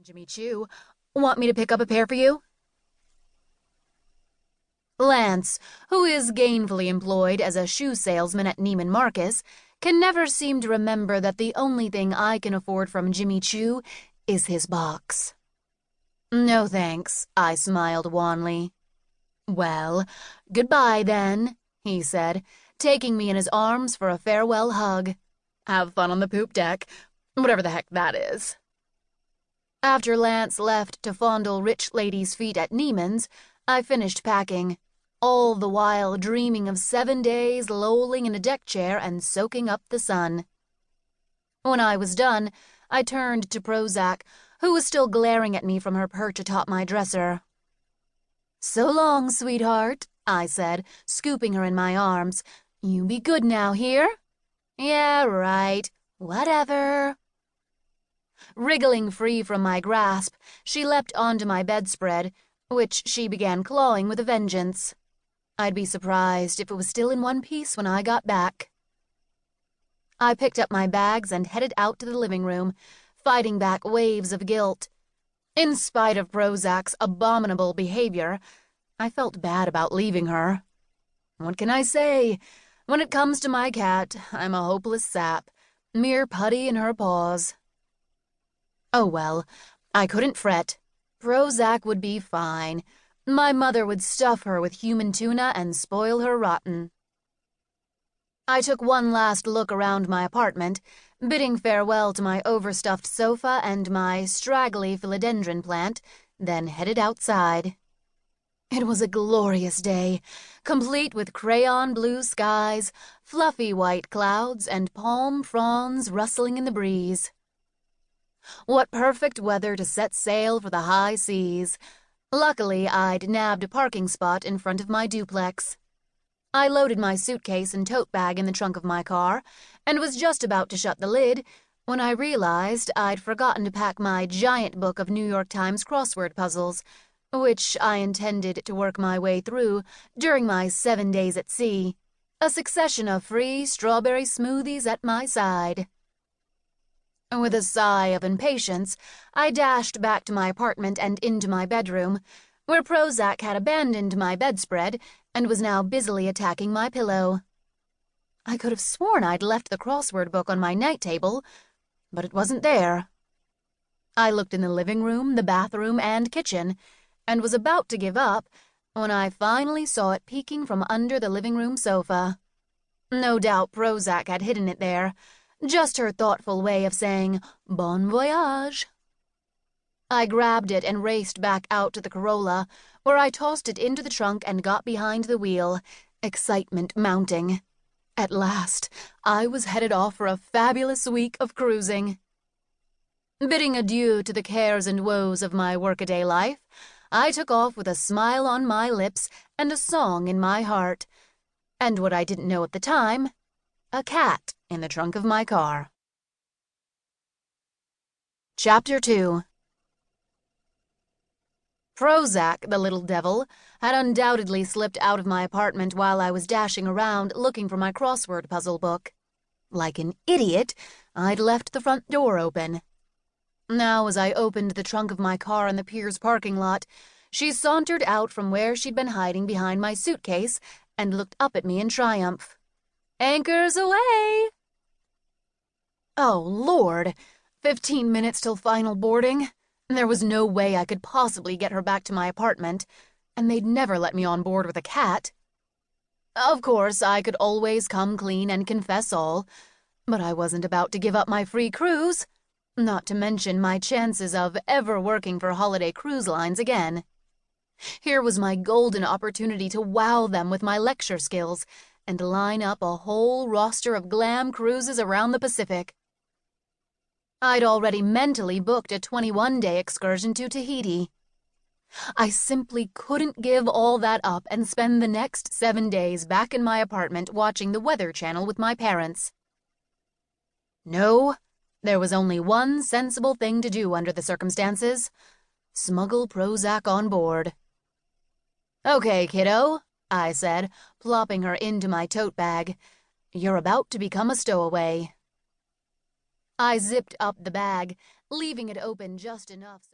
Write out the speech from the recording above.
Jimmy Choo. Want me to pick up a pair for you? Lance, who is gainfully employed as a shoe salesman at Neiman Marcus, can never seem to remember that the only thing I can afford from Jimmy Choo is his box. No thanks, I smiled wanly. Well, goodbye then, he said, taking me in his arms for a farewell hug. Have fun on the poop deck, whatever the heck that is. After Lance left to fondle rich ladies' feet at Neiman's, I finished packing, all the while dreaming of 7 days lolling in a deck chair and soaking up the sun. When I was done, I turned to Prozac, who was still glaring at me from her perch atop my dresser. So long, sweetheart, I said, scooping her in my arms. You be good now, hear? Yeah, right. Whatever. Wriggling free from my grasp, she leapt onto my bedspread, which she began clawing with a vengeance. I'd be surprised if it was still in one piece when I got back. I picked up my bags and headed out to the living room, fighting back waves of guilt. In spite of Prozac's abominable behavior, I felt bad about leaving her. What can I say? When it comes to my cat, I'm a hopeless sap, mere putty in her paws. Oh well, I couldn't fret. Prozac would be fine. My mother would stuff her with human tuna and spoil her rotten. I took one last look around my apartment, bidding farewell to my overstuffed sofa and my straggly philodendron plant, then headed outside. It was a glorious day, complete with crayon blue skies, fluffy white clouds, and palm fronds rustling in the breeze. What perfect weather to set sail for the high seas. Luckily, I'd nabbed a parking spot in front of my duplex. I loaded my suitcase and tote bag in the trunk of my car, and was just about to shut the lid when I realized I'd forgotten to pack my giant book of New York Times crossword puzzles, which I intended to work my way through during my 7 days at sea, a succession of free strawberry smoothies at my side. With a sigh of impatience, I dashed back to my apartment and into my bedroom, where Prozac had abandoned my bedspread and was now busily attacking my pillow. I could have sworn I'd left the crossword book on my night table, but it wasn't there. I looked in the living room, the bathroom, and kitchen, and was about to give up when I finally saw it peeking from under the living room sofa. No doubt Prozac had hidden it there, just her thoughtful way of saying bon voyage. I grabbed it and raced back out to the Corolla, where I tossed it into the trunk and got behind the wheel, excitement mounting. At last, I was headed off for a fabulous week of cruising. Bidding adieu to the cares and woes of my workaday life, I took off with a smile on my lips and a song in my heart, and what I didn't know at the time, a cat in the trunk of my car. Chapter 2. Prozac, the little devil, had undoubtedly slipped out of my apartment while I was dashing around looking for my crossword puzzle book. Like an idiot, I'd left the front door open. Now, as I opened the trunk of my car in the Piers parking lot, she sauntered out from where she'd been hiding behind my suitcase and looked up at me in triumph. Anchors away! Oh, Lord! 15 minutes till final boarding. There was no way I could possibly get her back to my apartment, and they'd never let me on board with a cat. Of course, I could always come clean and confess all, but I wasn't about to give up my free cruise, not to mention my chances of ever working for holiday cruise lines again. Here was my golden opportunity to wow them with my lecture skills and line up a whole roster of glam cruises around the Pacific. I'd already mentally booked a 21-day excursion to Tahiti. I simply couldn't give all that up and spend the next 7 days back in my apartment watching the Weather Channel with my parents. No, there was only one sensible thing to do under the circumstances: smuggle Prozac on board. Okay, kiddo, I said, plopping her into my tote bag. You're about to become a stowaway. I zipped up the bag, leaving it open just enough so